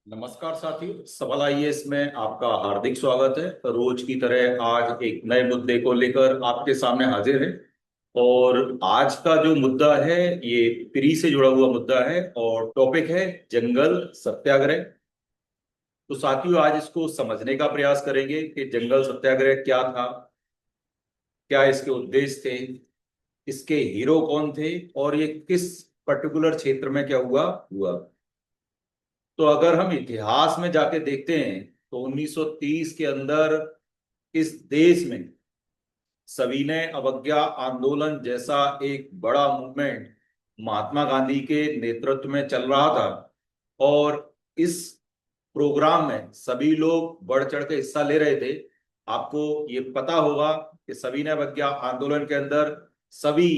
नमस्कार साथियों, सबल आईएएस में आपका हार्दिक स्वागत है। रोज की तरह आज एक नए मुद्दे को लेकर आपके सामने हाजिर है। और आज का जो मुद्दा है ये फ्री से जुड़ा हुआ मुद्दा है और टॉपिक है जंगल सत्याग्रह। तो साथियों, आज इसको समझने का प्रयास करेंगे कि जंगल सत्याग्रह क्या था, क्या इसके उद्देश्य थे, इसके हीरो कौन थे और ये किस पर्टिकुलर क्षेत्र में क्या हुआ हुआ। तो अगर हम इतिहास में जाके देखते हैं तो 1930 के अंदर इस देश में सविनय अवज्ञा आंदोलन जैसा एक बड़ा मूवमेंट महात्मा गांधी के नेतृत्व में चल रहा था। और इस प्रोग्राम में सभी लोग बढ़ चढ़ के हिस्सा ले रहे थे। आपको ये पता होगा कि सविनय अवज्ञा आंदोलन के अंदर सभी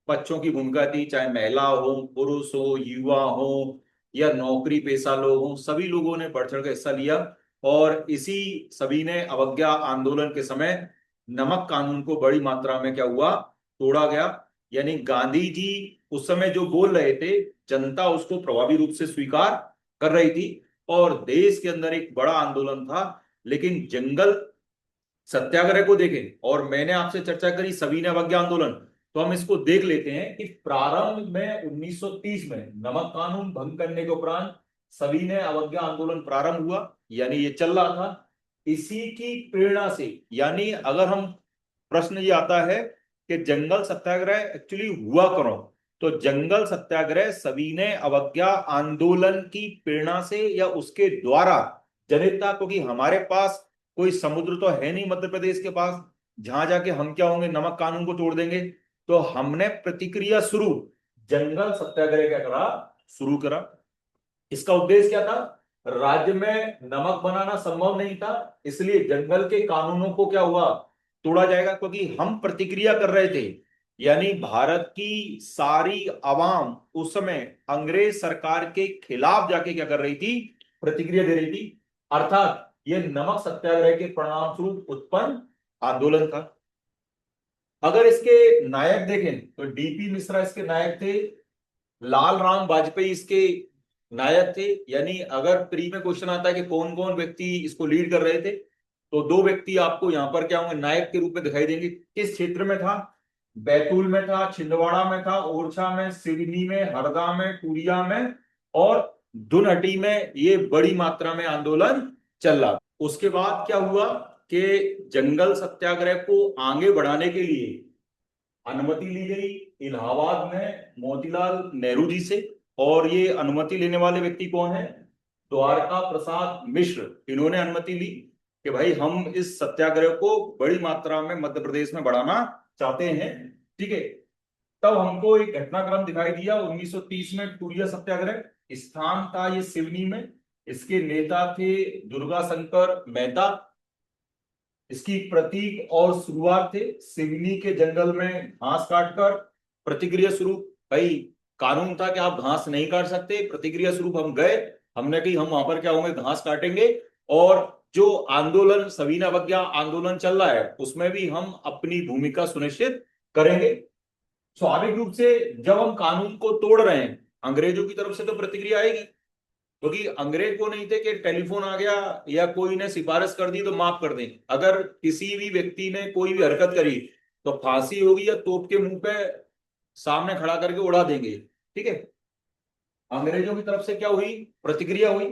पक्षों की भूमिका थी, चाहे महिला हो, पुरुष हो, युवा हो या नौकरी पेशा लोग हों, सभी लोगों ने बढ़ चढ़ के हिस्सा लिया। और इसी सविनय अवज्ञा आंदोलन के समय नमक कानून को बड़ी मात्रा में क्या हुआ, तोड़ा गया। यानी गांधी जी उस समय जो बोल रहे थे, जनता उसको प्रभावी रूप से स्वीकार कर रही थी और देश के अंदर एक बड़ा आंदोलन था। लेकिन जंगल सत्याग्रह को देखें, और मैंने आपसे चर्चा करी सविनय अवज्ञा आंदोलन, तो हम इसको देख लेते हैं कि प्रारंभ में 1930 में नमक कानून भंग करने के उपरांत सविनय अवज्ञा आंदोलन प्रारंभ हुआ, यानी ये चल रहा था। इसी की प्रेरणा से, यानी अगर हम, प्रश्न ये आता है कि जंगल सत्याग्रह एक्चुअली हुआ क्यों, तो जंगल सत्याग्रह सविनय अवज्ञा आंदोलन की प्रेरणा से या उसके द्वारा जनित था। क्योंकि हमारे पास कोई समुद्र तो है नहीं मध्य प्रदेश के पास, जहां जाके हम क्या होंगे, नमक कानून को तोड़ देंगे। तो हमने प्रतिक्रिया शुरू, जंगल सत्याग्रह क्या करा, शुरू करा। इसका उद्देश्य क्या था, राज्य में नमक बनाना संभव नहीं था, इसलिए जंगल के कानूनों को क्या हुआ, तोड़ा जाएगा। क्योंकि हम प्रतिक्रिया कर रहे थे, यानी भारत की सारी आवाम उस समय अंग्रेज सरकार के खिलाफ जाके क्या कर रही थी, प्रतिक्रिया दे रही थी। अर्थात ये नमक सत्याग्रह के परिणाम स्वरूप उत्पन्न आंदोलन था। अगर इसके नायक देखें तो डीपी मिश्रा इसके नायक थे, लाल राम वाजपेयी इसके नायक थे। यानी अगर प्री में क्वेश्चन आता है कि कौन कौन व्यक्ति इसको लीड कर रहे थे, तो दो व्यक्ति आपको यहां पर क्या होंगे, नायक के रूप में दिखाई देंगे। किस क्षेत्र में था, बैतूल में था, छिंदवाड़ा में था, ओरछा में, सिवनी में, हरदा में, टूरिया में और धुनहटी में ये बड़ी मात्रा में आंदोलन चल रहा। उसके बाद क्या हुआ कि जंगल सत्याग्रह को आगे बढ़ाने के लिए अनुमति ली गई इलाहाबाद में मोतीलाल नेहरू जी से। और ये अनुमति लेने वाले व्यक्ति कौन है, द्वारका प्रसाद मिश्र। इन्होंने अनुमति ली कि भाई हम इस सत्याग्रह को बड़ी मात्रा में मध्य प्रदेश में बढ़ाना चाहते हैं। ठीक है, तब हमको एक घटनाक्रम दिखाई दिया 1930 में, टूरिया सत्याग्रह। स्थान था ये सिवनी में, इसके नेता थे दुर्गा शंकर मेहता। इसकी प्रतीक और शुरुआत थे सिवनी के जंगल में घास काटकर। प्रतिक्रिया स्वरूप, भाई कानून था कि आप घास नहीं काट सकते, प्रतिक्रिया स्वरूप हम गए, हमने कही हम वहां पर क्या होंगे, घास काटेंगे। और जो आंदोलन सविनय अवज्ञा आंदोलन चल रहा है उसमें भी हम अपनी भूमिका सुनिश्चित करेंगे। स्वाभाविक रूप से जब हम कानून को तोड़ रहे हैं, अंग्रेजों की तरफ से तो प्रतिक्रिया आएगी। क्योंकि अंग्रेज को नहीं थे कि टेलीफोन आ गया या कोई ने सिफारिश कर दी तो माफ कर दें। अगर किसी भी व्यक्ति ने कोई भी हरकत करी तो फांसी होगी या तोप के मुंह पे सामने खड़ा करके उड़ा देंगे। ठीक है, अंग्रेजों की तरफ से क्या हुई, प्रतिक्रिया हुई।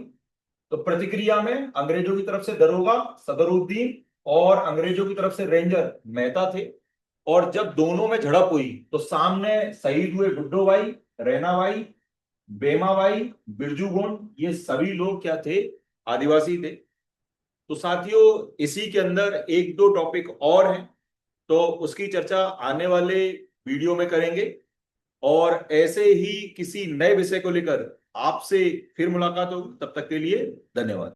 तो प्रतिक्रिया में अंग्रेजों की तरफ से दरोगा सदरुद्दीन और अंग्रेजों की तरफ से रेंजर मेहता थे। और जब दोनों में झड़प हुई तो सामने शहीद हुए गुड्डो भाई, रैना भाई, बेमा भाई, बिरजू गोंड, ये सभी लोग क्या थे, आदिवासी थे। तो साथियों, इसी के अंदर एक दो टॉपिक और हैं, तो उसकी चर्चा आने वाले वीडियो में करेंगे। और ऐसे ही किसी नए विषय को लेकर आपसे फिर मुलाकात होगी, तब तक के लिए धन्यवाद।